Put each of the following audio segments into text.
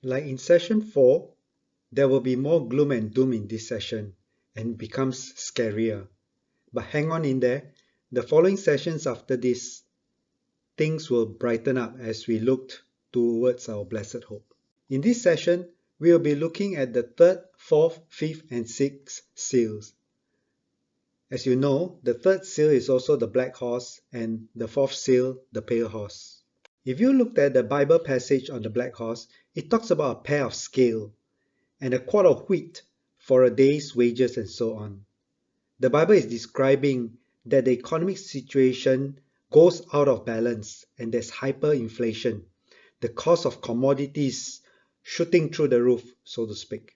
Like in session 4, there will be more gloom and doom in this session and becomes scarier. But hang on in there, the following sessions after this, things will brighten up as we look towards our blessed hope. In this session, we will be looking at the third, fourth, fifth, and sixth seals. As you know, the third seal is also the black horse and the fourth seal, the pale horse. If you looked at the Bible passage on the black horse, it talks about a pair of scales and a quart of wheat for a day's wages and so on. The Bible is describing that the economic situation goes out of balance and there's hyperinflation, the cost of commodities shooting through the roof, so to speak.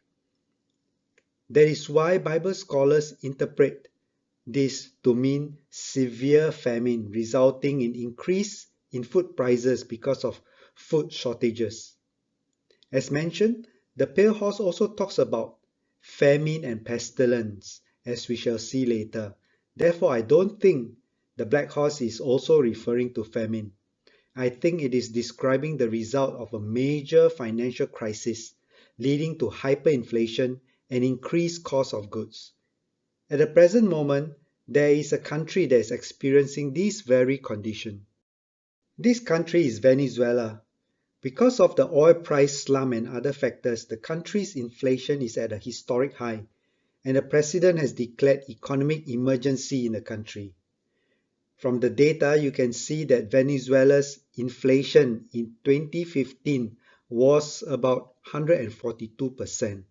That is why Bible scholars interpret this to mean severe famine resulting in increase in food prices because of food shortages. As mentioned, the pale horse also talks about famine and pestilence, as we shall see later. Therefore, I don't think the black horse is also referring to famine. I think it is describing the result of a major financial crisis leading to hyperinflation and increased cost of goods. At the present moment, there is a country that is experiencing this very condition. This country is Venezuela. Because of the oil price slump and other factors, the country's inflation is at a historic high, and the president has declared economic emergency in the country. From the data, you can see that Venezuela's inflation in 2015 was about 142%,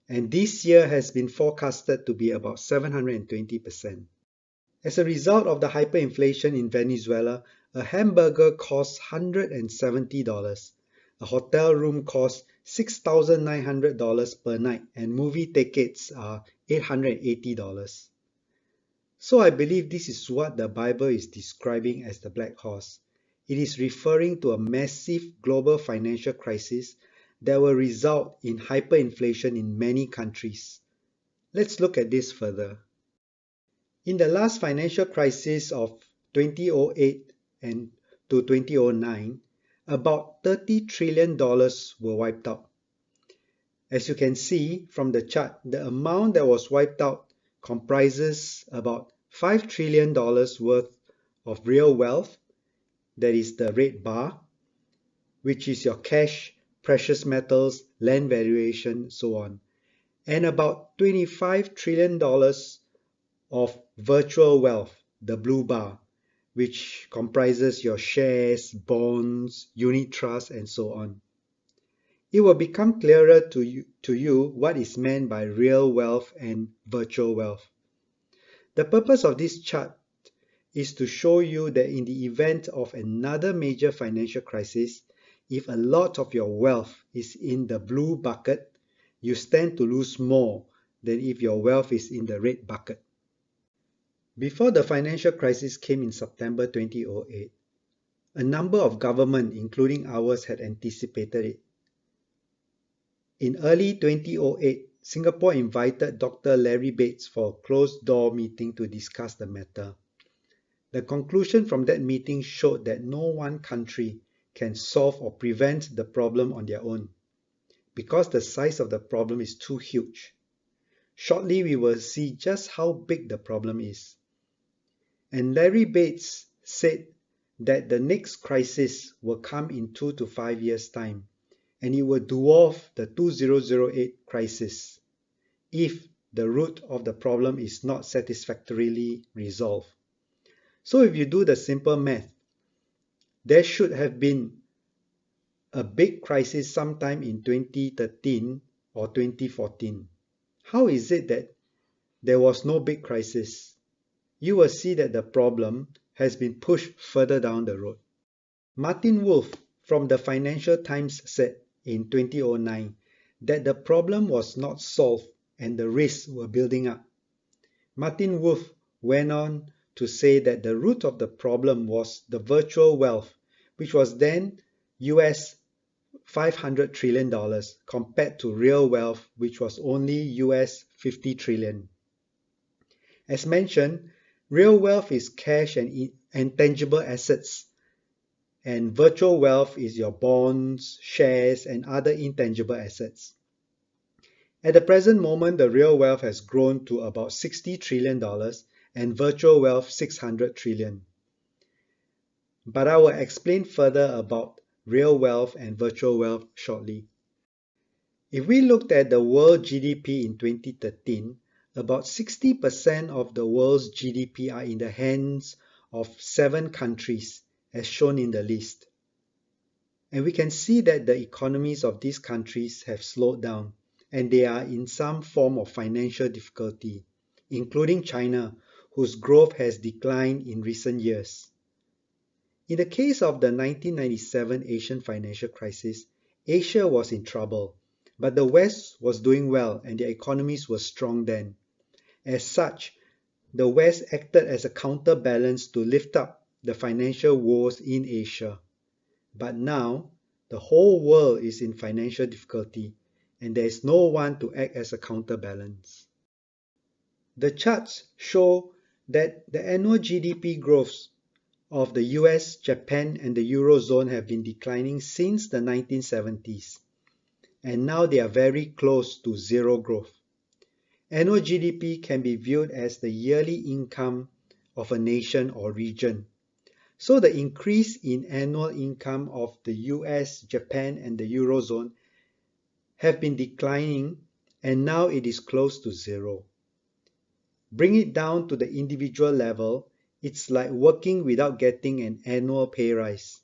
and this year has been forecasted to be about 720%. As a result of the hyperinflation in Venezuela, a hamburger costs $170, a hotel room costs $6,900 per night, and movie tickets are $880. So I believe this is what the Bible is describing as the black horse. It is referring to a massive global financial crisis that will result in hyperinflation in many countries. Let's look at this further. In the last financial crisis of 2008 and to 2009, about $30 trillion were wiped out. As you can see from the chart, the amount that was wiped out comprises about $5 trillion worth of real wealth, that is the red bar, which is your cash, precious metals, land valuation, so on, and about $25 trillion of virtual wealth, the blue bar, which comprises your shares, bonds, unit trusts, and so on. It will become clearer to you what is meant by real wealth and virtual wealth. The purpose of this chart is to show you that in the event of another major financial crisis, if a lot of your wealth is in the blue bucket, you stand to lose more than if your wealth is in the red bucket. Before the financial crisis came in September 2008, a number of governments, including ours, had anticipated it. In early 2008, Singapore invited Dr. Larry Bates for a closed-door meeting to discuss the matter. The conclusion from that meeting showed that no one country can solve or prevent the problem on their own, because the size of the problem is too huge. Shortly, we will see just how big the problem is. And Larry Bates said that the next crisis will come in 2 to 5 years' time, and it will dwarf the 2008 crisis if the root of the problem is not satisfactorily resolved. So if you do the simple math, there should have been a big crisis sometime in 2013 or 2014. How is it that there was no big crisis? You will see that the problem has been pushed further down the road. Martin Wolf from the Financial Times said in 2009 that the problem was not solved and the risks were building up. Martin Wolf went on to say that the root of the problem was the virtual wealth, which was then US $500 trillion compared to real wealth, which was only US $50 trillion. As mentioned, real wealth is cash and tangible assets, and virtual wealth is your bonds, shares, and other intangible assets. At the present moment, the real wealth has grown to about $60 trillion and virtual wealth 600 trillion. But I will explain further about real wealth and virtual wealth shortly. If we looked at the world GDP in 2013, about 60% of the world's GDP are in the hands of 7 countries, as shown in the list. And we can see that the economies of these countries have slowed down, and they are in some form of financial difficulty, including China, whose growth has declined in recent years. In the case of the 1997 Asian financial crisis, Asia was in trouble, but the West was doing well and their economies were strong then. As such, the West acted as a counterbalance to lift up the financial woes in Asia. But now, the whole world is in financial difficulty and there is no one to act as a counterbalance. The charts show that the annual GDP growths of the US, Japan, and the Eurozone have been declining since the 1970s, and now they are very close to zero growth. Annual GDP can be viewed as the yearly income of a nation or region. So the increase in annual income of the US, Japan, and the Eurozone have been declining, and now it is close to zero. Bring it down to the individual level, it's like working without getting an annual pay rise.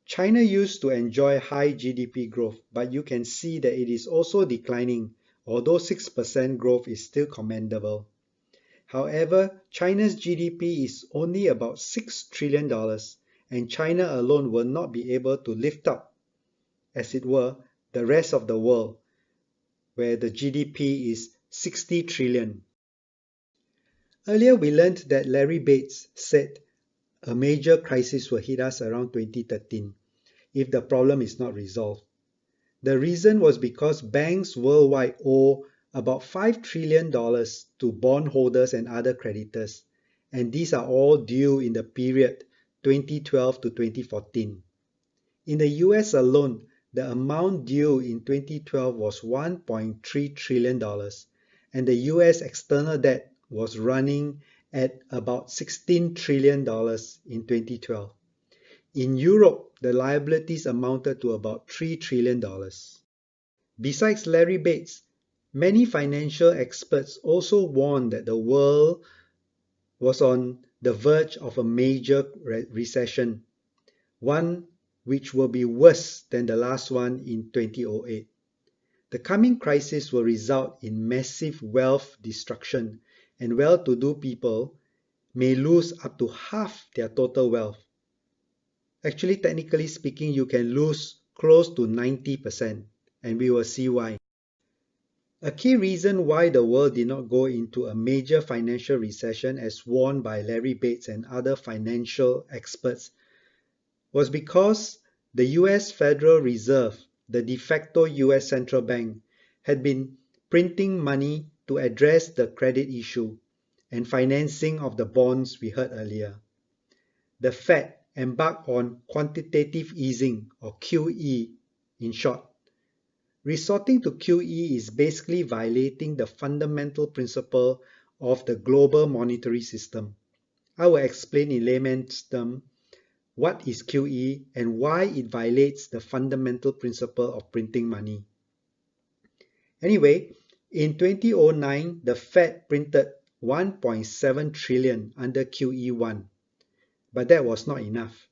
China used to enjoy high GDP growth, but you can see that it is also declining, although 6% growth is still commendable. However, China's GDP is only about $6 trillion, and China alone will not be able to lift up, as it were, the rest of the world, where the GDP is 60 trillion. Earlier we learned that Larry Bates said a major crisis will hit us around 2013 if the problem is not resolved. The reason was because banks worldwide owe about $5 trillion to bondholders and other creditors, and these are all due in the period 2012 to 2014. In the US alone, the amount due in 2012 was $1.3 trillion, and the US external debt was running at about $16 trillion in 2012. In Europe, the liabilities amounted to about $3 trillion. Besides Larry Bates, many financial experts also warned that the world was on the verge of a major recession, one which will be worse than the last one in 2008. The coming crisis will result in massive wealth destruction, and well-to-do people may lose up to half their total wealth. Actually, technically speaking, you can lose close to 90%, and we will see why. A key reason why the world did not go into a major financial recession as warned by Larry Bates and other financial experts was because the US Federal Reserve, the de facto US central bank, had been printing money to address the credit issue and financing of the bonds we heard earlier. The Fed embarked on quantitative easing, or QE in short. Resorting to QE is basically violating the fundamental principle of the global monetary system. I will explain in layman's terms what is QE and why it violates the fundamental principle of printing money. Anyway, in 2009, the Fed printed 1.7 trillion under QE1, but that was not enough.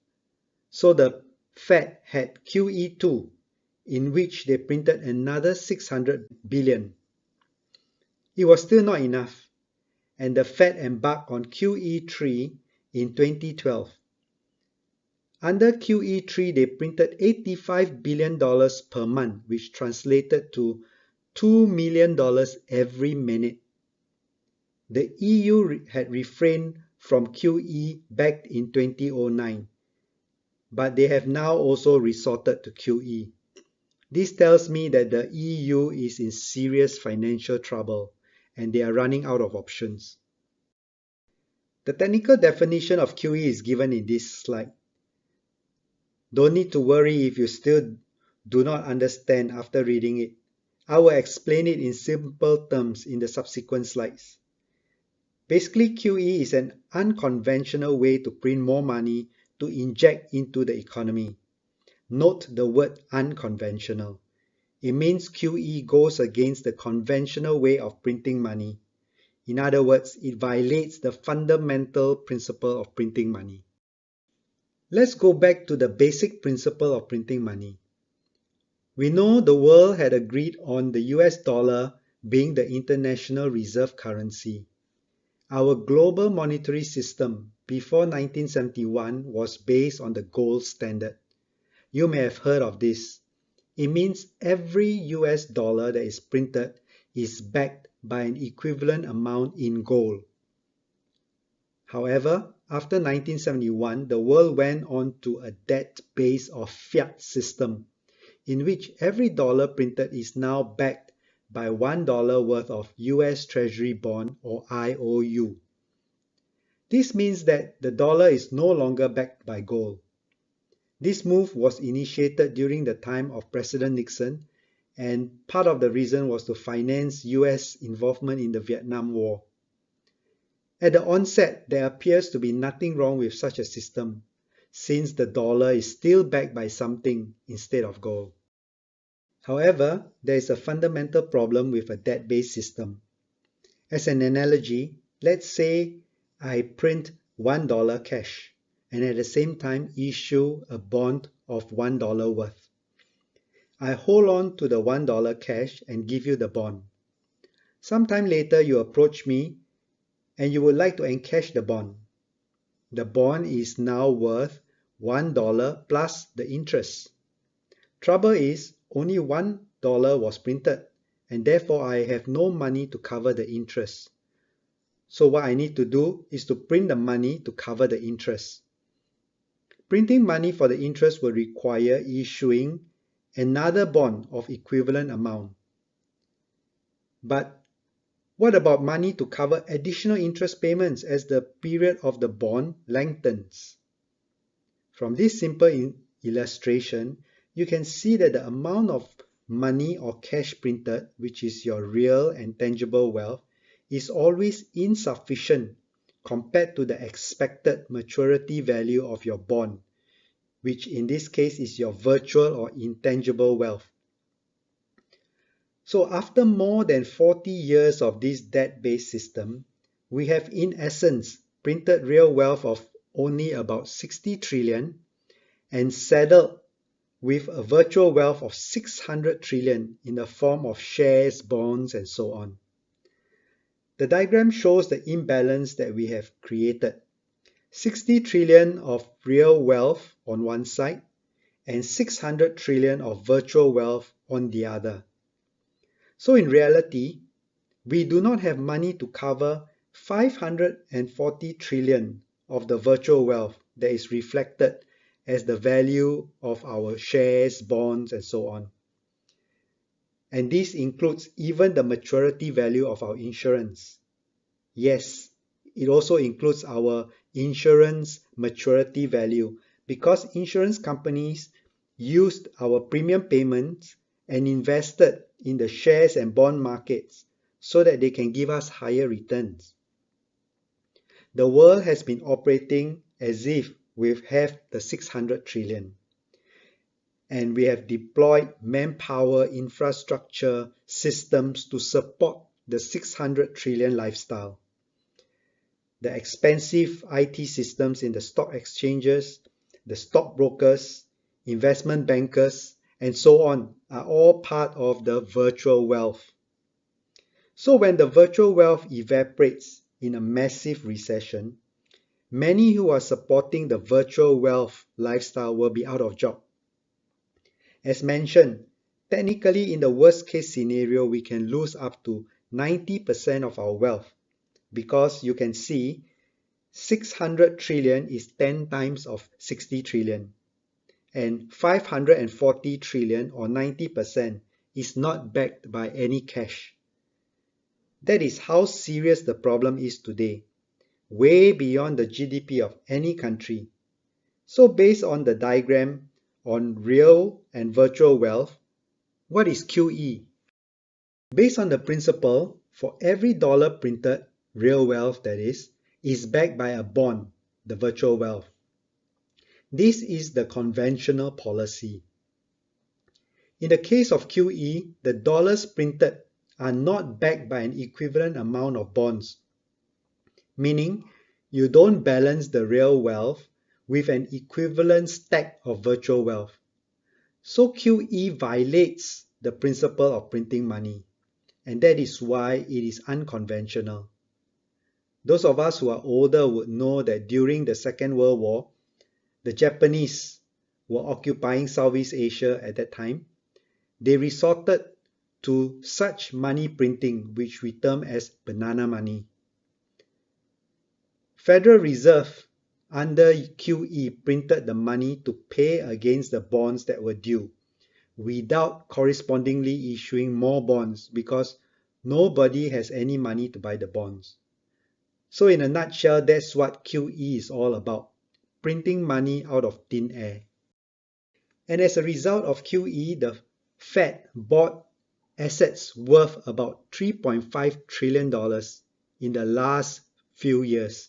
So the Fed had QE2, in which they printed another 600 billion. It was still not enough, and the Fed embarked on QE3 in 2012. Under QE3, they printed $85 billion per month, which translated to $2 million every minute. The EU had refrained from QE back in 2009, but they have now also resorted to QE. This tells me that the EU is in serious financial trouble and they are running out of options. The technical definition of QE is given in this slide. Don't need to worry if you still do not understand after reading it. I will explain it in simple terms in the subsequent slides. Basically, QE is an unconventional way to print more money to inject into the economy. Note the word unconventional. It means QE goes against the conventional way of printing money. In other words, it violates the fundamental principle of printing money. Let's go back to the basic principle of printing money. We know the world had agreed on the US dollar being the international reserve currency. Our global monetary system before 1971 was based on the gold standard. You may have heard of this. It means every US dollar that is printed is backed by an equivalent amount in gold. However, after 1971, the world went on to a debt-based or fiat system, in which every dollar printed is now backed by $1 worth of US Treasury bond or IOU. This means that the dollar is no longer backed by gold. This move was initiated during the time of President Nixon, and part of the reason was to finance US involvement in the Vietnam War. At the onset, there appears to be nothing wrong with such a system, since the dollar is still backed by something instead of gold. However, there is a fundamental problem with a debt-based system. As an analogy, let's say I print $1 cash and at the same time issue a bond of $1 worth. I hold on to the $1 cash and give you the bond. Sometime later you approach me and you would like to encash the bond. The bond is now worth $1 plus the interest. Trouble is, only $1 was printed, and therefore I have no money to cover the interest. So what I need to do is to print the money to cover the interest. Printing money for the interest will require issuing another bond of equivalent amount. But what about money to cover additional interest payments as the period of the bond lengthens? From this simple illustration, you can see that the amount of money or cash printed, which is your real and tangible wealth, is always insufficient compared to the expected maturity value of your bond, which in this case is your virtual or intangible wealth. So after more than 40 years of this debt-based system, we have in essence printed real wealth of only about 60 trillion and saddled with a virtual wealth of 600 trillion in the form of shares, bonds, and so on. The diagram shows the imbalance that we have created. 60 trillion of real wealth on one side and 600 trillion of virtual wealth on the other. So in reality, we do not have money to cover 540 trillion of the virtual wealth that is reflected as the value of our shares, bonds, and so on. And this includes even the maturity value of our insurance. Yes, it also includes our insurance maturity value because insurance companies used our premium payments and invested in the shares and bond markets so that they can give us higher returns. The world has been operating as if we have the 600 trillion. And we have deployed manpower, infrastructure, systems to support the 600 trillion lifestyle. The expensive IT systems in the stock exchanges, the stockbrokers, investment bankers, and so on are all part of the virtual wealth. So when the virtual wealth evaporates in a massive recession, many who are supporting the virtual wealth lifestyle will be out of job. As mentioned, technically in the worst case scenario, we can lose up to 90% of our wealth because you can see 600 trillion is 10 times of 60 trillion and 540 trillion or 90% is not backed by any cash. That is how serious the problem is today, way beyond the GDP of any country. So based on the diagram, on real and virtual wealth, what is QE? Based on the principle, for every dollar printed, real wealth that is backed by a bond, the virtual wealth. This is the conventional policy. In the case of QE, the dollars printed are not backed by an equivalent amount of bonds, meaning you don't balance the real wealth with an equivalent stack of virtual wealth. So QE violates the principle of printing money, and that is why it is unconventional. Those of us who are older would know that during the Second World War, the Japanese were occupying Southeast Asia at that time. They resorted to such money printing, which we term as banana money. Federal Reserve under QE printed the money to pay against the bonds that were due, without correspondingly issuing more bonds because nobody has any money to buy the bonds. So in a nutshell, that's what QE is all about, printing money out of thin air. And as a result of QE, the Fed bought assets worth about $3.5 trillion in the last few years.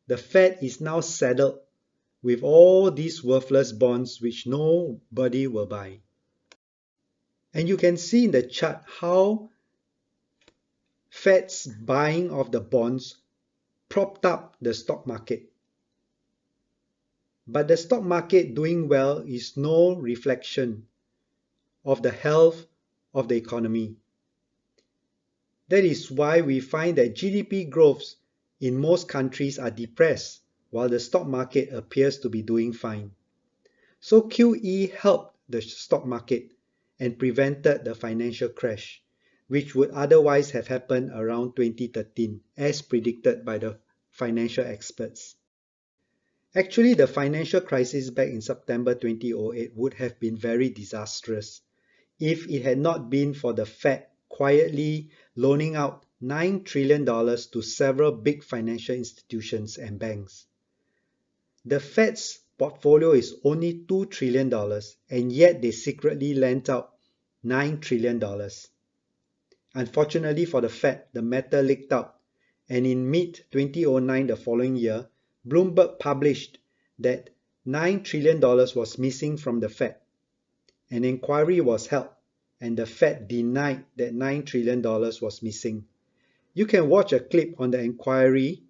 The Fed is now saddled with all these worthless bonds which nobody will buy. And you can see in the chart how Fed's buying of the bonds propped up the stock market. But the stock market doing well is no reflection of the health of the economy. That is why we find that GDP growths in most countries are depressed, while the stock market appears to be doing fine. So QE helped the stock market and prevented the financial crash, which would otherwise have happened around 2013, as predicted by the financial experts. Actually, the financial crisis back in September 2008 would have been very disastrous if it had not been for the Fed quietly loaning out $9 trillion to several big financial institutions and banks. The Fed's portfolio is only $2 trillion, and yet they secretly lent out $9 trillion. Unfortunately for the Fed, the matter leaked out, and in mid-2009, the following year, Bloomberg published that $9 trillion was missing from the Fed. An inquiry was held, and the Fed denied that $9 trillion was missing. You can watch a clip on the inquiry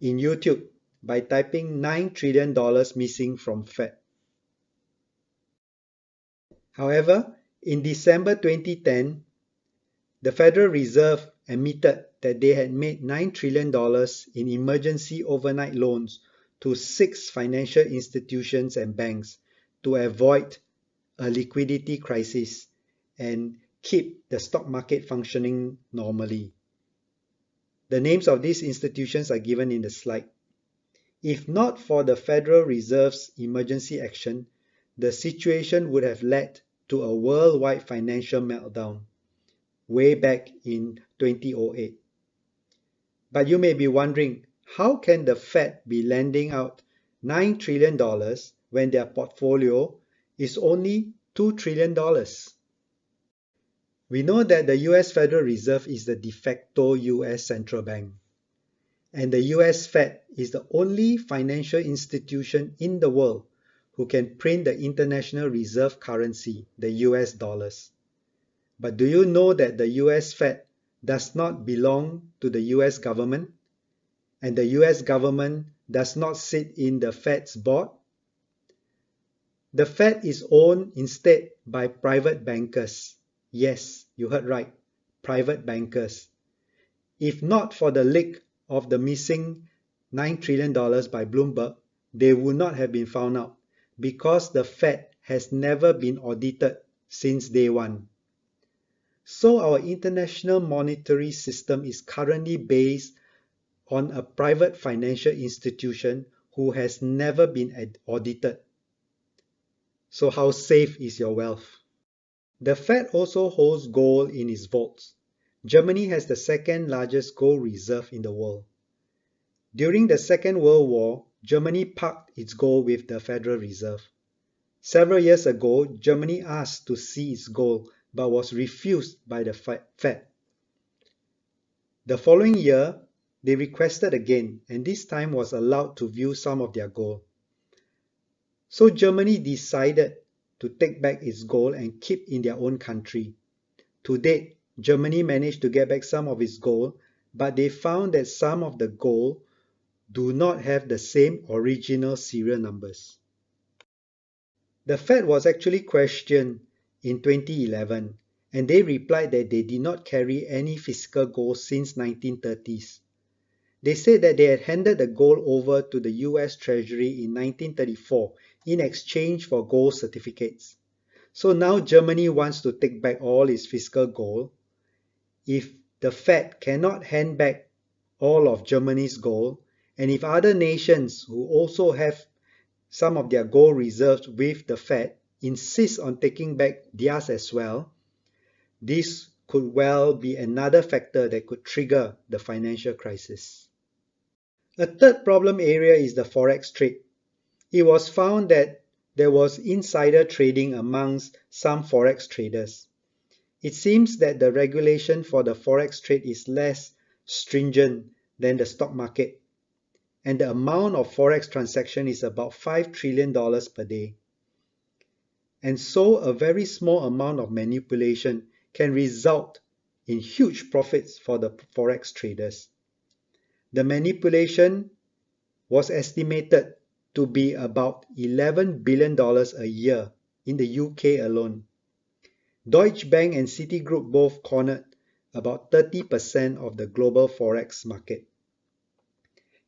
in YouTube by typing $9 trillion missing from Fed. However, in December 2010, the Federal Reserve admitted that they had made $9 trillion in emergency overnight loans to 6 financial institutions and banks to avoid a liquidity crisis and keep the stock market functioning normally. The names of these institutions are given in the slide. If not for the Federal Reserve's emergency action, the situation would have led to a worldwide financial meltdown way back in 2008. But you may be wondering, how can the Fed be lending out $9 trillion when their portfolio is only $2 trillion? We know that the US Federal Reserve is the de facto US central bank, and the US Fed is the only financial institution in the world who can print the international reserve currency, the US dollars. But do you know that the US Fed does not belong to the US government, and the US government does not sit in the Fed's board? The Fed is owned instead by private bankers. Yes, you heard right, private bankers. If not for the leak of the missing $9 trillion by Bloomberg, they would not have been found out, because the Fed has never been audited since day one. So our international monetary system is currently based on a private financial institution who has never been audited. So how safe is your wealth? The Fed also holds gold in its vaults. Germany has the second largest gold reserve in the world. During the Second World War, Germany parked its gold with the Federal Reserve. Several years ago, Germany asked to see its gold but was refused by the Fed. The following year, they requested again and this time was allowed to view some of their gold. So Germany decided to take back its gold and keep in their own country. To date, Germany managed to get back some of its gold, but they found that some of the gold do not have the same original serial numbers. The Fed was actually questioned in 2011 and they replied that they did not carry any physical gold since 1930s. They said that they had handed the gold over to the US Treasury in 1934 in exchange for gold certificates. So now Germany wants to take back all its physical gold. If the Fed cannot hand back all of Germany's gold, and if other nations who also have some of their gold reserves with the Fed insist on taking back theirs as well, this could well be another factor that could trigger the financial crisis. A third problem area is the forex trade. It was found that there was insider trading amongst some forex traders. It seems that the regulation for the forex trade is less stringent than the stock market, and the amount of forex transaction is about $5 trillion per day. And so a very small amount of manipulation can result in huge profits for the forex traders. The manipulation was estimated to be about $11 billion a year in the UK alone. Deutsche Bank and Citigroup both cornered about 30% of the global forex market.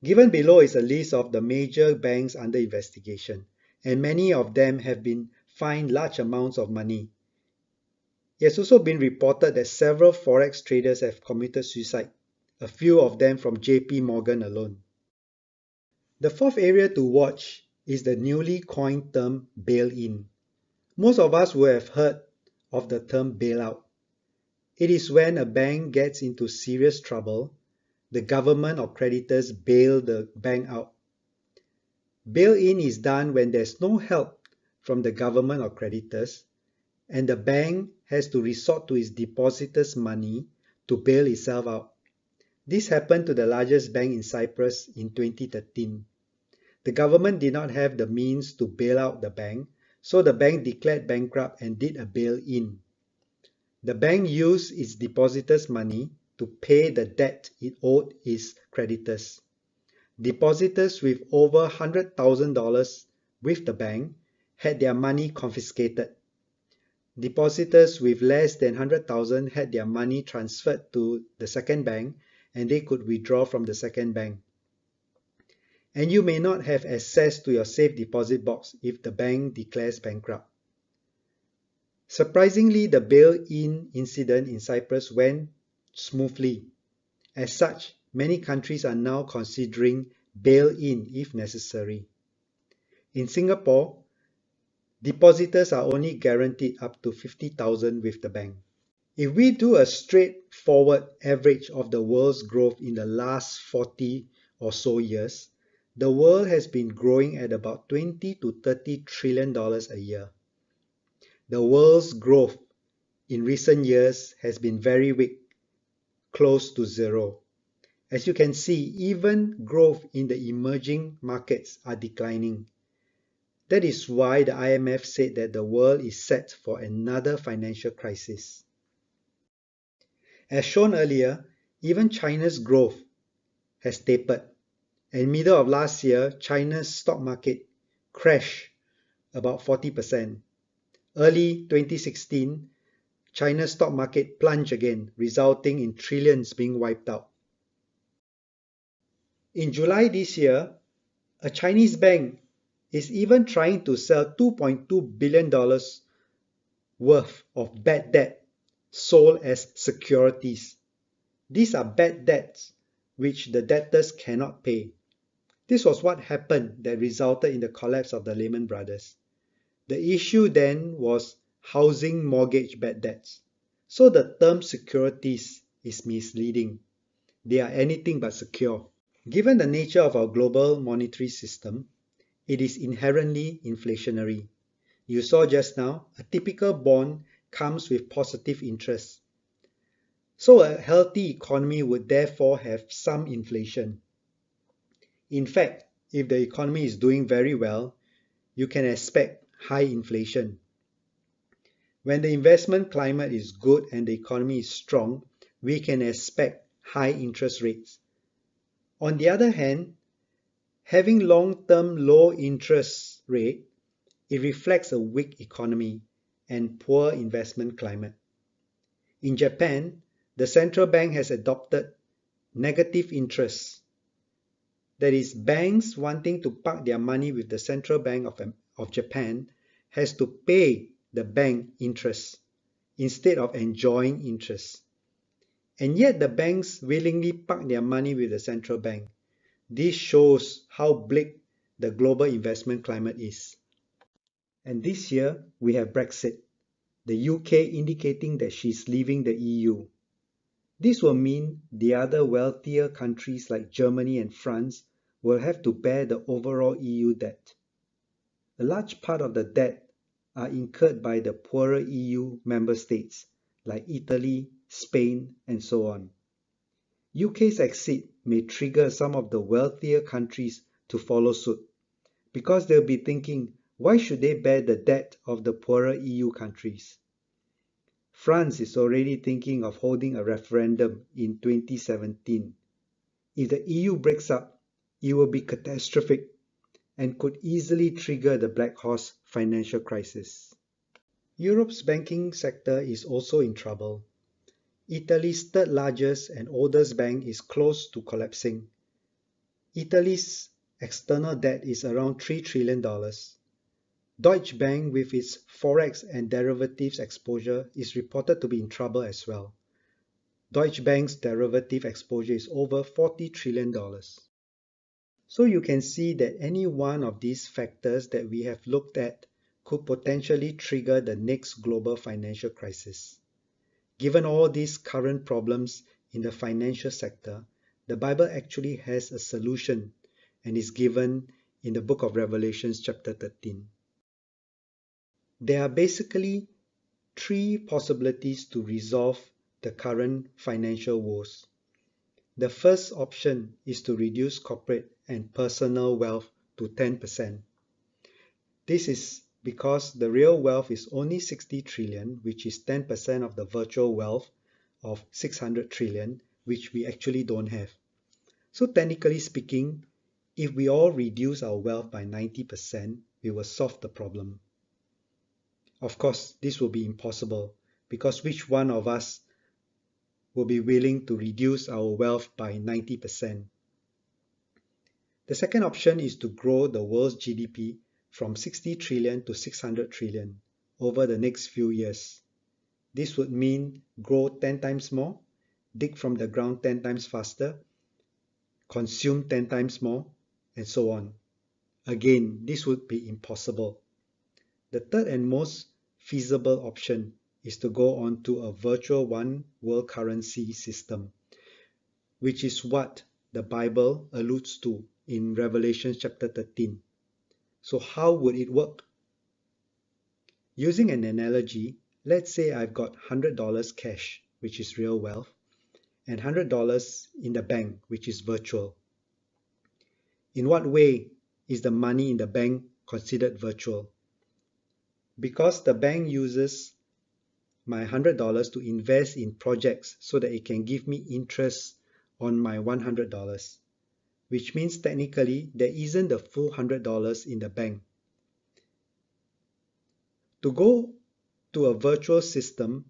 Given below is a list of the major banks under investigation, and many of them have been fined large amounts of money. It has also been reported that several forex traders have committed suicide, a few of them from JP Morgan alone. The fourth area to watch is the newly coined term bail-in. Most of us will have heard of the term bailout. It is when a bank gets into serious trouble, the government or creditors bail the bank out. Bail-in is done when there's no help from the government or creditors, and the bank has to resort to its depositors' money to bail itself out. This happened to the largest bank in Cyprus in 2013. The government did not have the means to bail out the bank, so the bank declared bankrupt and did a bail-in. The bank used its depositors' money to pay the debt it owed its creditors. Depositors with over $100,000 with the bank had their money confiscated. Depositors with less than $100,000 had their money transferred to the second bank and they could withdraw from the second bank. And you may not have access to your safe deposit box if the bank declares bankrupt. Surprisingly, the bail-in incident in Cyprus went smoothly. As such, many countries are now considering bail-in if necessary. In Singapore, depositors are only guaranteed up to $50,000 with the bank. If we do a straightforward average of the world's growth in the last 40 or so years, the world has been growing at about $20 to $30 trillion a year. The world's growth in recent years has been very weak, close to zero. As you can see, even growth in the emerging markets are declining. That is why the IMF said that the world is set for another financial crisis. As shown earlier, even China's growth has tapered. In the middle of last year, China's stock market crashed about 40%. Early 2016, China's stock market plunged again, resulting in trillions being wiped out. In July this year, a Chinese bank is even trying to sell $2.2 billion worth of bad debt sold as securities. These are bad debts which the debtors cannot pay. This was what happened that resulted in the collapse of the Lehman Brothers. The issue then was housing mortgage bad debts. So the term securities is misleading. They are anything but secure. Given the nature of our global monetary system, it is inherently inflationary. You saw just now, a typical bond comes with positive interest. So a healthy economy would therefore have some inflation. In fact, if the economy is doing very well, you can expect high inflation. When the investment climate is good and the economy is strong, we can expect high interest rates. On the other hand, having long-term low interest rate, it reflects a weak economy and poor investment climate. In Japan, the central bank has adopted negative interest. That is, banks wanting to park their money with the Central Bank of Japan has to pay the bank interest instead of enjoying interest. And yet the banks willingly park their money with the central bank. This shows how bleak the global investment climate is. And this year we have Brexit, the UK indicating that she's leaving the EU. This will mean the other wealthier countries like Germany and France will have to bear the overall EU debt. A large part of the debt are incurred by the poorer EU member states like Italy, Spain, and so on. UK's exit may trigger some of the wealthier countries to follow suit because they'll be thinking, why should they bear the debt of the poorer EU countries? France is already thinking of holding a referendum in 2017. If the EU breaks up, it will be catastrophic and could easily trigger the black horse financial crisis. Europe's banking sector is also in trouble. Italy's third largest and oldest bank is close to collapsing. Italy's external debt is around $3 trillion. Deutsche Bank, with its forex and derivatives exposure, is reported to be in trouble as well. Deutsche Bank's derivative exposure is over $40 trillion. So you can see that any one of these factors that we have looked at could potentially trigger the next global financial crisis. Given all these current problems in the financial sector, the Bible actually has a solution and is given in the book of Revelations chapter 13. There are basically three possibilities to resolve the current financial woes. The first option is to reduce corporate and personal wealth to 10%. This is because the real wealth is only 60 trillion, which is 10% of the virtual wealth of 600 trillion, which we actually don't have. So technically speaking, if we all reduce our wealth by 90%, we will solve the problem. Of course, this will be impossible because which one of us will be willing to reduce our wealth by 90%? The second option is to grow the world's GDP from 60 trillion to 600 trillion over the next few years. This would mean grow 10 times more, dig from the ground 10 times faster, consume 10 times more, and so on. Again, this would be impossible. The third and most feasible option is to go on to a virtual one world currency system, which is what the Bible alludes to in Revelation chapter 13. So how would it work? Using an analogy, let's say I've got $100 cash, which is real wealth, and $100 in the bank, which is virtual. In what way is the money in the bank considered virtual? Because the bank uses my $100 to invest in projects so that it can give me interest on my $100, which means technically there isn't the full $100 in the bank. To go to a virtual system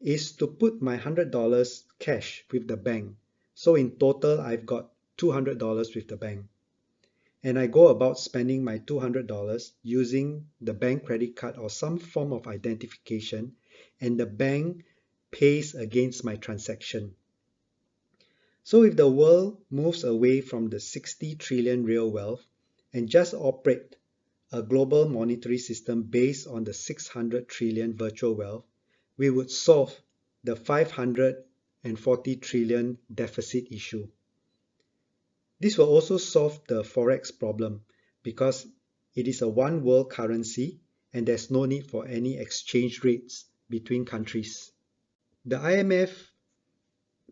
is to put my $100 cash with the bank. So in total, I've got $200 with the bank. And I go about spending my $200 using the bank credit card or some form of identification, and the bank pays against my transaction. So if the world moves away from the 60 trillion real wealth and just operate a global monetary system based on the 600 trillion virtual wealth, we would solve the 540 trillion deficit issue. This will also solve the forex problem because it is a one world currency and there's no need for any exchange rates between countries. The IMF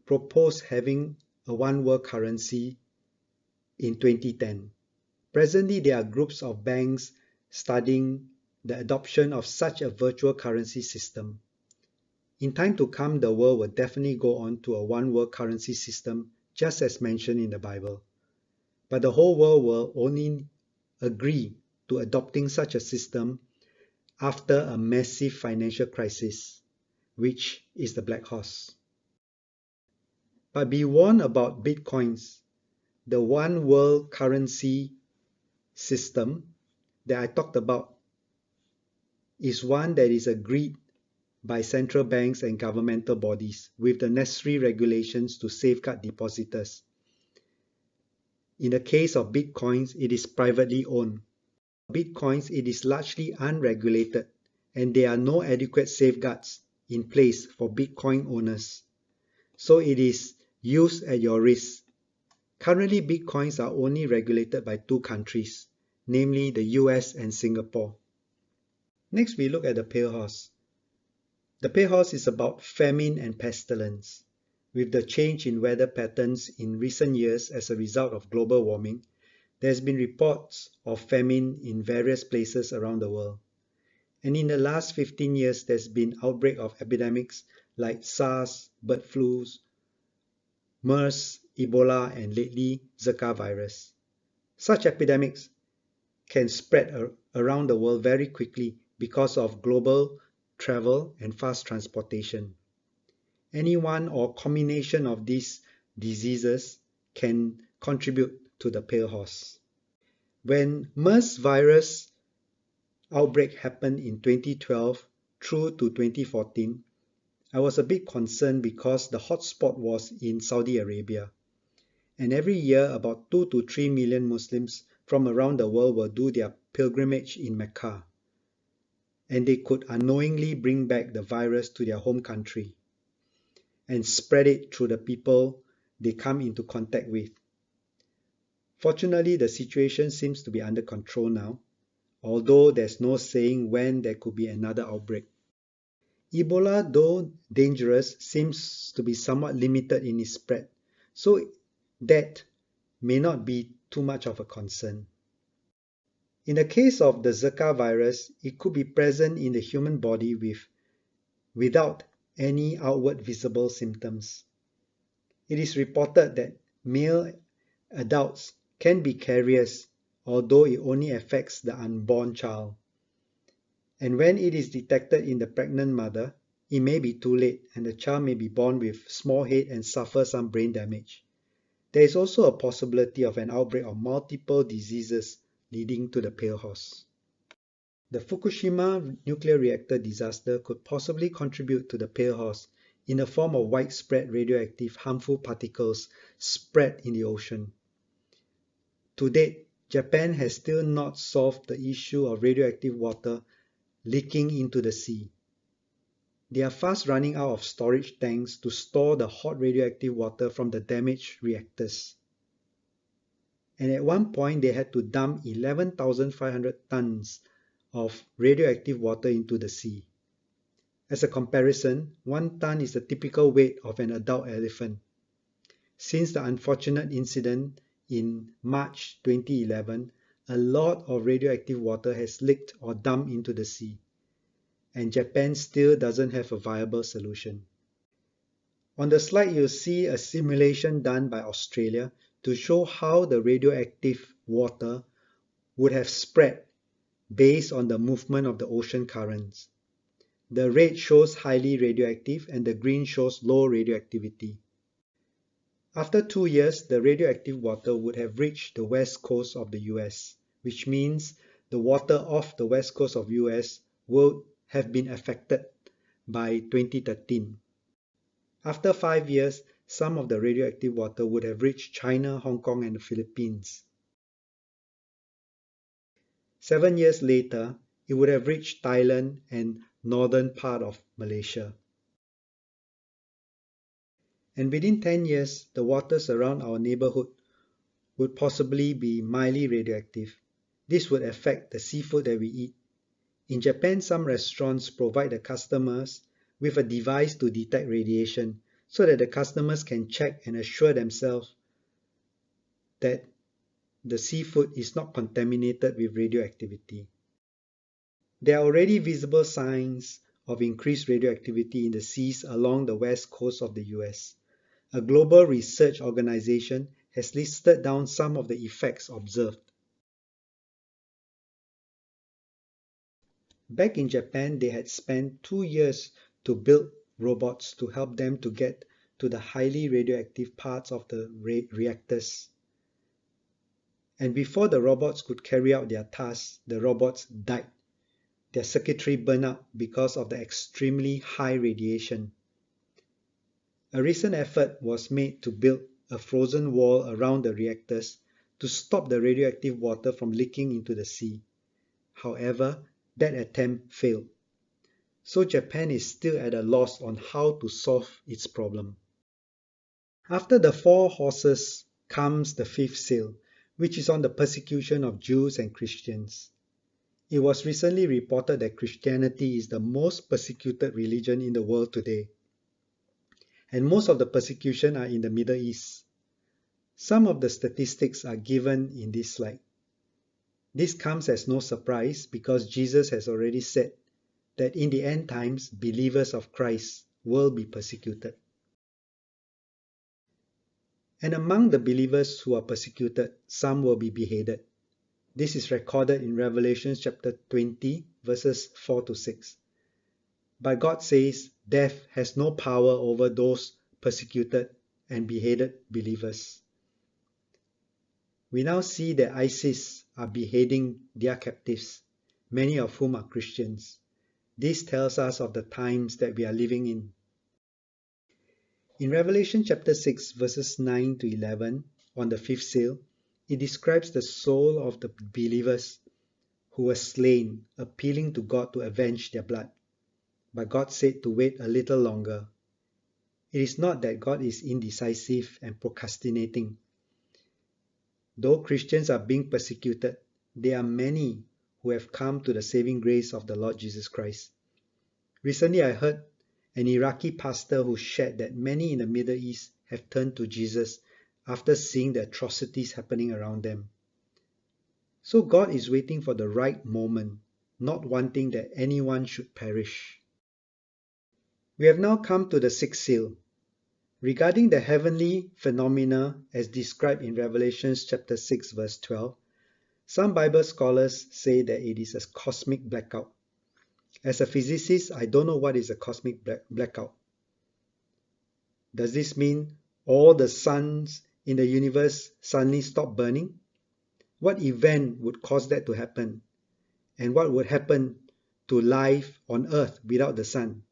proposed having a one world currency in 2010. Presently, there are groups of banks studying the adoption of such a virtual currency system. In time to come, the world will definitely go on to a one world currency system, just as mentioned in the Bible. But the whole world will only agree to adopting such a system after a massive financial crisis, which is the black horse. But be warned about Bitcoins, the one world currency system that I talked about is one that is agreed by central banks and governmental bodies with the necessary regulations to safeguard depositors. In the case of Bitcoins, it is privately owned. Bitcoins, it is largely unregulated, and there are no adequate safeguards in place for Bitcoin owners. So it is used at your risk. Currently, Bitcoins are only regulated by two countries, namely the US and Singapore. Next, we look at the pale horse. The pale horse is about famine and pestilence. With the change in weather patterns in recent years as a result of global warming, there has been reports of famine in various places around the world. And in the last 15 years, there's been outbreak of epidemics like SARS, bird flus, MERS, Ebola, and lately Zika virus. Such epidemics can spread around the world very quickly because of global travel and fast transportation. Any one or combination of these diseases can contribute to the pale horse. When MERS virus outbreak happened in 2012 through to 2014, I was a bit concerned because the hotspot was in Saudi Arabia. And every year, about 2 to 3 million Muslims from around the world will do their pilgrimage in Mecca. And they could unknowingly bring back the virus to their home country and spread it through the people they come into contact with. Fortunately, the situation seems to be under control now, although there's no saying when there could be another outbreak. Ebola, though dangerous, seems to be somewhat limited in its spread, so that may not be too much of a concern. In the case of the Zika virus, it could be present in the human body without any outward visible symptoms. It is reported that male adults can be carriers, although it only affects the unborn child. And when it is detected in the pregnant mother, it may be too late and the child may be born with small head and suffer some brain damage. There is also a possibility of an outbreak of multiple diseases leading to the pale horse. The Fukushima nuclear reactor disaster could possibly contribute to the pale horse in the form of widespread radioactive harmful particles spread in the ocean. To date, Japan has still not solved the issue of radioactive water leaking into the sea. They are fast running out of storage tanks to store the hot radioactive water from the damaged reactors. And at one point, they had to dump 11,500 tons of radioactive water into the sea. As a comparison, 1 ton is the typical weight of an adult elephant. Since the unfortunate incident in March 2011, a lot of radioactive water has leaked or dumped into the sea, and Japan still doesn't have a viable solution. On the slide, you'll see a simulation done by Australia to show how the radioactive water would have spread based on the movement of the ocean currents. The red shows highly radioactive and the green shows low radioactivity. After 2 years, the radioactive water would have reached the west coast of the US, which means the water off the west coast of US would have been affected by 2013. After 5 years, some of the radioactive water would have reached China, Hong Kong, and the Philippines. 7 years later, it would have reached Thailand and northern part of Malaysia. And within 10 years, the waters around our neighborhood would possibly be mildly radioactive. This would affect the seafood that we eat. In Japan, some restaurants provide the customers with a device to detect radiation so that the customers can check and assure themselves that the seafood is not contaminated with radioactivity. There are already visible signs of increased radioactivity in the seas along the west coast of the US. A global research organization has listed down some of the effects observed. Back in Japan, they had spent 2 years to build robots to help them to get to the highly radioactive parts of the reactors. And before the robots could carry out their tasks, the robots died. Their circuitry burned out because of the extremely high radiation. A recent effort was made to build a frozen wall around the reactors to stop the radioactive water from leaking into the sea. However, that attempt failed. So Japan is still at a loss on how to solve its problem. After the 4 horses comes the 5th seal, which is on the persecution of Jews and Christians. It was recently reported that Christianity is the most persecuted religion in the world today, and most of the persecution are in the Middle East. Some of the statistics are given in this slide. This comes as no surprise because Jesus has already said that in the end times, believers of Christ will be persecuted. And among the believers who are persecuted, some will be beheaded. This is recorded in Revelation chapter 20, verses 4 to 6. But God says death has no power over those persecuted and beheaded believers. We now see that ISIS are beheading their captives, many of whom are Christians. This tells us of the times that we are living in. In Revelation chapter 6, verses 9 to 11, on the 5th seal, it describes the soul of the believers who were slain, appealing to God to avenge their blood. But God said to wait a little longer. It is not that God is indecisive and procrastinating. Though Christians are being persecuted, there are many who have come to the saving grace of the Lord Jesus Christ. Recently, I heard an Iraqi pastor who shared that many in the Middle East have turned to Jesus after seeing the atrocities happening around them. So God is waiting for the right moment, not wanting that anyone should perish. We have now come to the 6th seal. Regarding the heavenly phenomena as described in Revelation chapter 6 verse 12, some Bible scholars say that it is a cosmic blackout. As a physicist, I don't know what is a cosmic blackout. Does this mean all the suns in the universe suddenly stop burning? What event would cause that to happen? And what would happen to life on earth without the sun?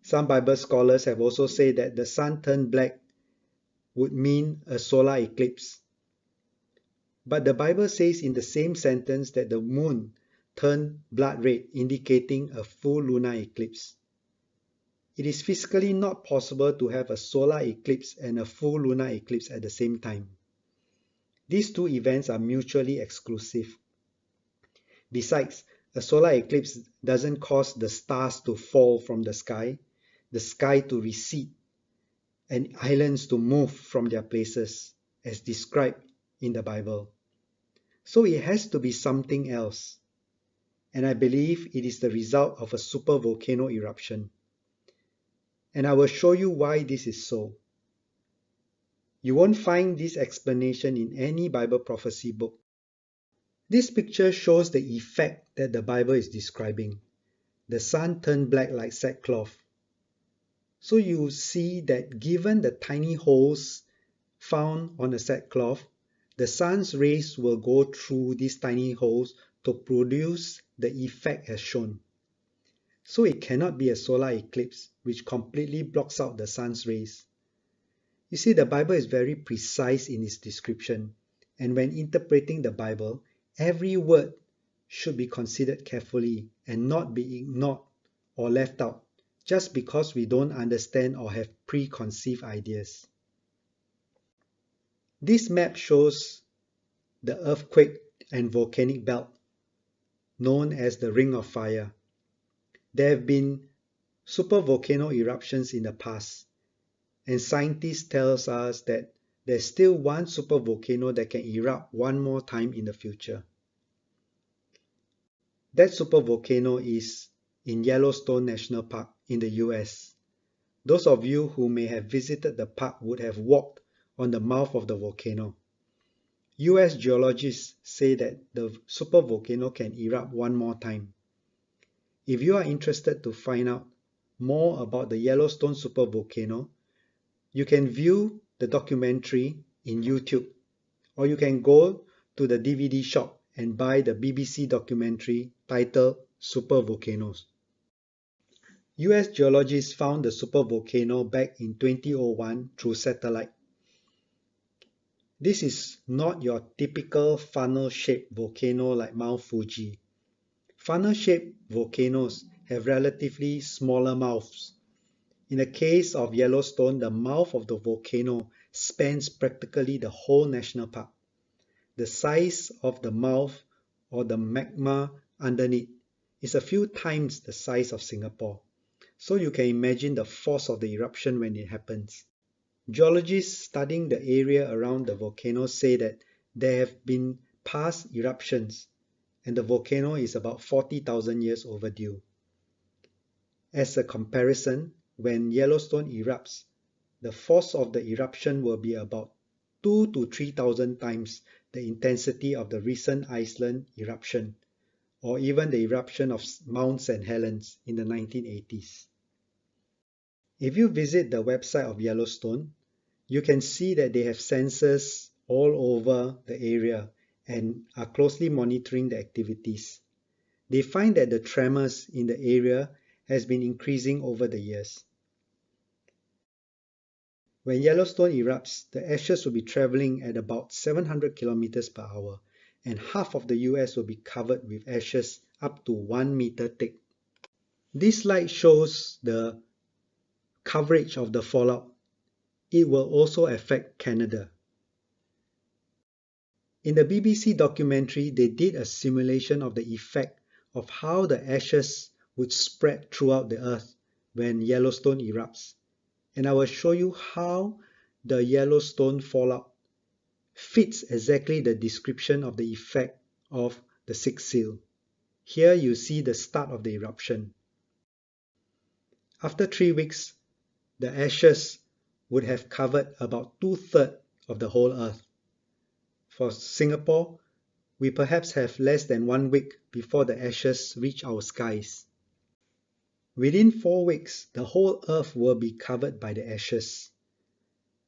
Some Bible scholars have also said that the sun turned black would mean a solar eclipse. But the Bible says in the same sentence that the moon turned blood red, indicating a full lunar eclipse. It is physically not possible to have a solar eclipse and a full lunar eclipse at the same time. These two events are mutually exclusive. Besides, a solar eclipse doesn't cause the stars to fall from the sky to recede, and islands to move from their places, as described in the Bible. So it has to be something else. And I believe it is the result of a supervolcano eruption. And I will show you why this is so. You won't find this explanation in any Bible prophecy book. This picture shows the effect that the Bible is describing. The sun turned black like sackcloth. So you see that given the tiny holes found on the sackcloth, the sun's rays will go through these tiny holes to produce the effect as shown. So it cannot be a solar eclipse which completely blocks out the sun's rays. You see, the Bible is very precise in its description, and when interpreting the Bible, every word should be considered carefully and not be ignored or left out just because we don't understand or have preconceived ideas. This map shows the earthquake and volcanic belt. known as the Ring of Fire. There have been supervolcano eruptions in the past, and scientists tell us that there's still one supervolcano that can erupt one more time in the future. That supervolcano is in Yellowstone National Park in the US. Those of you who may have visited the park would have walked on the mouth of the volcano. US geologists say that the supervolcano can erupt one more time. If you are interested to find out more about the Yellowstone supervolcano, you can view the documentary in YouTube, or you can go to the DVD shop and buy the BBC documentary titled Supervolcanoes. US geologists found the supervolcano back in 2001 through satellite. This is not your typical funnel-shaped volcano like Mount Fuji. Funnel-shaped volcanoes have relatively smaller mouths. In the case of Yellowstone, the mouth of the volcano spans practically the whole national park. The size of the mouth, or the magma underneath, is a few times the size of Singapore. So you can imagine the force of the eruption when it happens. Geologists studying the area around the volcano say that there have been past eruptions and the volcano is about 40,000 years overdue. As a comparison, when Yellowstone erupts, the force of the eruption will be about 2,000 to 3,000 times the intensity of the recent Iceland eruption, or even the eruption of Mount St. Helens in the 1980s. If you visit the website of Yellowstone, you can see that they have sensors all over the area and are closely monitoring the activities. They find that the tremors in the area has been increasing over the years. When Yellowstone erupts, the ashes will be traveling at about 700 kilometers per hour, and half of the US will be covered with ashes up to 1 meter thick. This slide shows the coverage of the fallout. It will also affect Canada. In the BBC documentary, they did a simulation of the effect of how the ashes would spread throughout the earth when Yellowstone erupts. And I will show you how the Yellowstone fallout fits exactly the description of the effect of the sixth seal. Here you see the start of the eruption. After 3 weeks, the ashes would have covered about 2/3 of the whole earth. For Singapore, we perhaps have less than 1 week before the ashes reach our skies. Within 4 weeks, the whole earth will be covered by the ashes.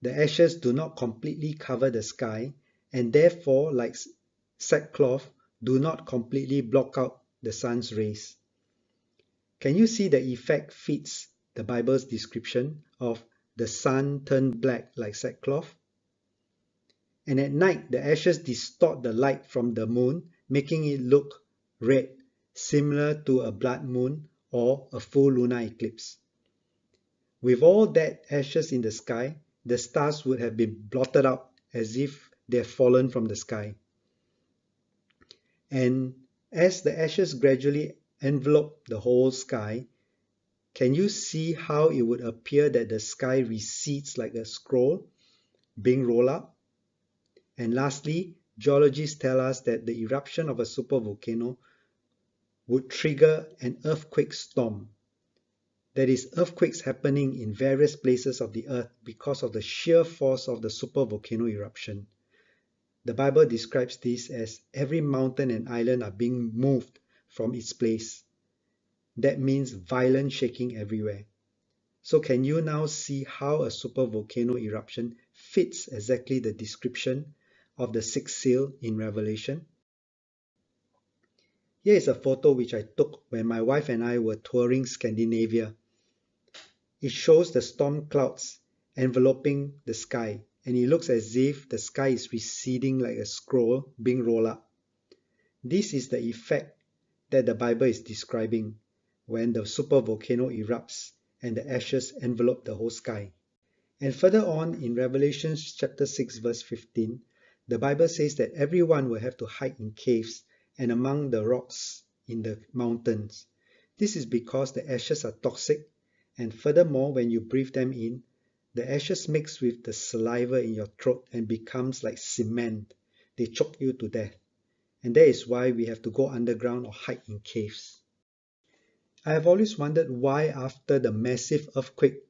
The ashes do not completely cover the sky, and therefore, like sackcloth, do not completely block out the sun's rays. Can you see the effect fits the Bible's description of the sun turned black like sackcloth? And at night, the ashes distort the light from the moon, making it look red, similar to a blood moon or a full lunar eclipse. With all that ashes in the sky, the stars would have been blotted out as if they have fallen from the sky. And as the ashes gradually envelop the whole sky, can you see how it would appear that the sky recedes like a scroll being rolled up? And lastly, geologists tell us that the eruption of a supervolcano would trigger an earthquake storm. That is, earthquakes happening in various places of the earth because of the sheer force of the supervolcano eruption. The Bible describes this as every mountain and island are being moved from its place. That means violent shaking everywhere. So can you now see how a supervolcano eruption fits exactly the description of the sixth seal in Revelation? Here is a photo which I took when my wife and I were touring Scandinavia. It shows the storm clouds enveloping the sky, and it looks as if the sky is receding like a scroll being rolled up. This is the effect that the Bible is describing when the supervolcano erupts and the ashes envelop the whole sky. And further on in Revelation chapter 6 verse 15, the Bible says that everyone will have to hide in caves and among the rocks in the mountains. This is because the ashes are toxic, and furthermore, when you breathe them in, the ashes mix with the saliva in your throat and becomes like cement. They choke you to death. And that is why we have to go underground or hide in caves. I have always wondered why after the massive earthquake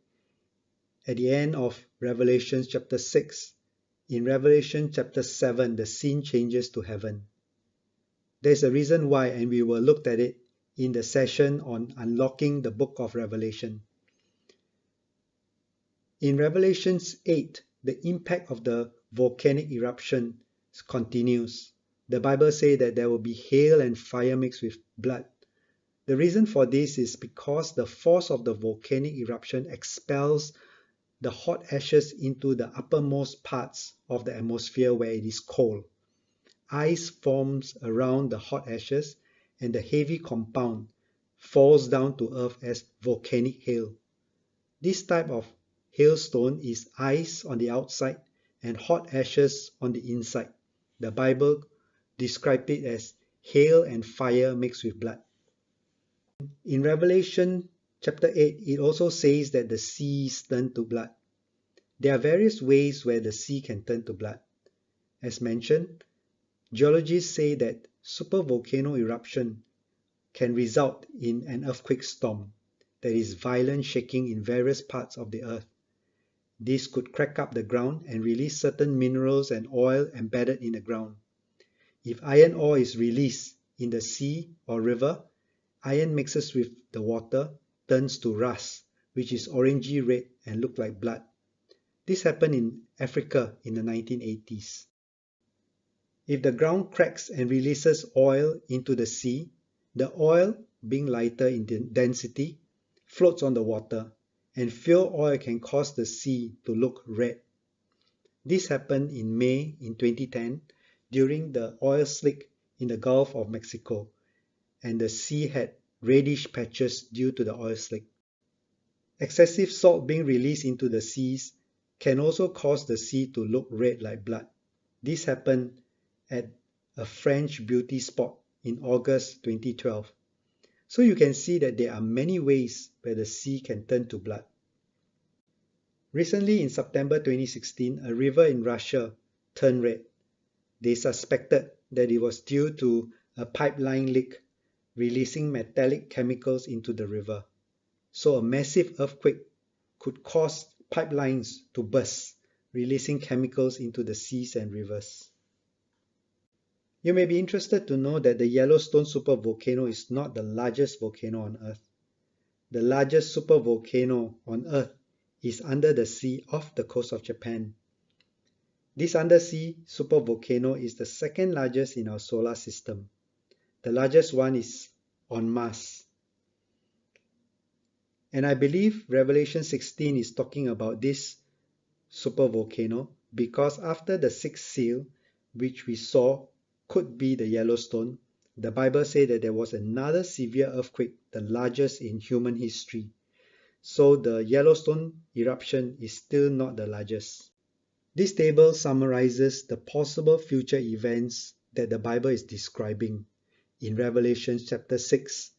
at the end of Revelation chapter 6, in Revelation chapter 7, the scene changes to heaven. There's a reason why, and we will look at it in the session on unlocking the book of Revelation. In Revelation 8, the impact of the volcanic eruption continues. The Bible says that there will be hail and fire mixed with blood. The reason for this is because the force of the volcanic eruption expels the hot ashes into the uppermost parts of the atmosphere where it is cold. Ice forms around the hot ashes, and the heavy compound falls down to earth as volcanic hail. This type of hailstone is ice on the outside and hot ashes on the inside. The Bible describes it as hail and fire mixed with blood. In Revelation chapter 8, it also says that the seas turn to blood. There are various ways where the sea can turn to blood. As mentioned, geologists say that supervolcano eruption can result in an earthquake storm, that is violent shaking in various parts of the earth. This could crack up the ground and release certain minerals and oil embedded in the ground. If iron ore is released in the sea or river, iron mixes with the water, turns to rust, which is orangey red and look like blood. This happened in Africa in the 1980s. If the ground cracks and releases oil into the sea, the oil, being lighter in density, floats on the water, and fuel oil can cause the sea to look red. This happened in May in 2010 during the oil slick in the Gulf of Mexico, and the sea had reddish patches due to the oil slick. Excessive salt being released into the seas can also cause the sea to look red like blood. This happened at a French beauty spot in August 2012. So you can see that there are many ways where the sea can turn to blood. Recently in September 2016, a river in Russia turned red. They suspected that it was due to a pipeline leak releasing metallic chemicals into the river. So a massive earthquake could cause pipelines to burst, releasing chemicals into the seas and rivers. You may be interested to know that the Yellowstone supervolcano is not the largest volcano on Earth. The largest supervolcano on Earth is under the sea off the coast of Japan. This undersea supervolcano is the second largest in our solar system. The largest one is on Mars. And I believe Revelation 16 is talking about this supervolcano because after the sixth seal, which we saw could be the Yellowstone, the Bible said that there was another severe earthquake, the largest in human history. So the Yellowstone eruption is still not the largest. This table summarizes the possible future events that the Bible is describing in Revelation chapter 6,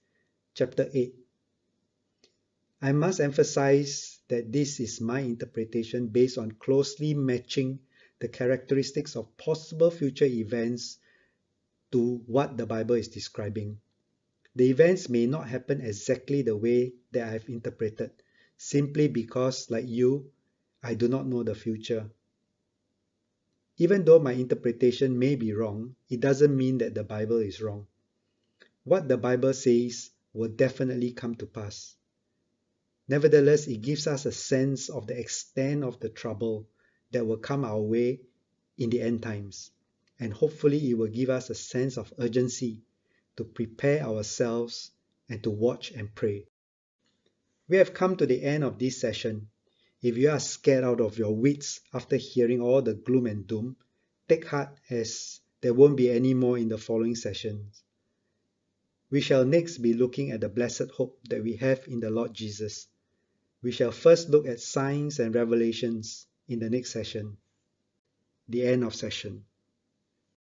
chapter 8. I must emphasize that this is my interpretation based on closely matching the characteristics of possible future events to what the Bible is describing. The events may not happen exactly the way that I have interpreted, simply because, like you, I do not know the future. Even though my interpretation may be wrong, it doesn't mean that the Bible is wrong. What the Bible says will definitely come to pass. Nevertheless, it gives us a sense of the extent of the trouble that will come our way in the end times. And hopefully it will give us a sense of urgency to prepare ourselves and to watch and pray. We have come to the end of this session. If you are scared out of your wits after hearing all the gloom and doom, take heart as there won't be any more in the following sessions. We shall next be looking at the blessed hope that we have in the Lord Jesus. We shall first look at signs and revelations in the next session. The end of session.